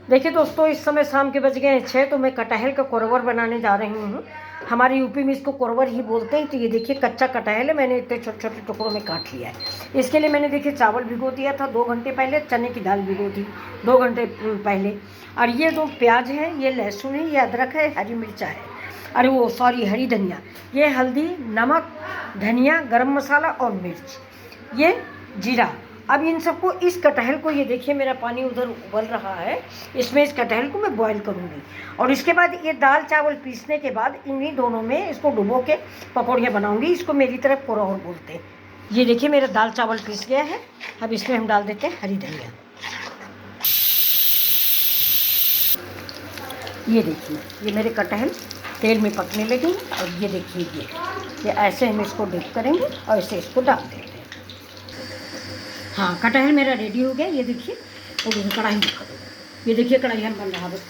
देखिए दोस्तों, इस समय शाम के बज गए हैं 6, तो मैं कटहल का कोरवर बनाने जा रही हूँ। हमारे यूपी में इसको कोरवर ही बोलते हैं। तो ये देखिए कच्चा कटहल है, मैंने इतने छोटे छोटे टुकड़ों में काट लिया है। इसके लिए मैंने देखिए चावल भिगो दिया था 2 घंटे पहले, चने की दाल भिगो दी 2 घंटे पहले। और ये जो प्याज है, ये लहसुन है, ये अदरक है, हरी मिर्चा है, अरे वो सॉरी हरी धनिया, ये हल्दी, नमक, धनिया, गरम मसाला और मिर्च, ये जीरा। अब इन सबको, इस कटहल को, ये देखिए मेरा पानी उधर उबल रहा है, इसमें इस कटहल को मैं बॉईल करूँगी। और इसके बाद ये दाल चावल पीसने के बाद इन्हीं दोनों में इसको डुबो के पकौड़ियाँ बनाऊँगी। इसको मेरी तरफ कोरवर बोलते हैं। ये देखिए मेरा दाल चावल पीस गया है। अब इसमें हम डाल देते हैं हरी धनिया। ये देखिए ये मेरे कटहल तेल में पकने लगे। और ये देखिए ये ऐसे हम इसको डिप करेंगे और ऐसे इसको डाल देंगे। हाँ, कटहल मेरा रेडी हो गया। ये देखिए, और कढ़ाई दिखा दो। ये देखिए कढ़ाई हम बन रहा है, बस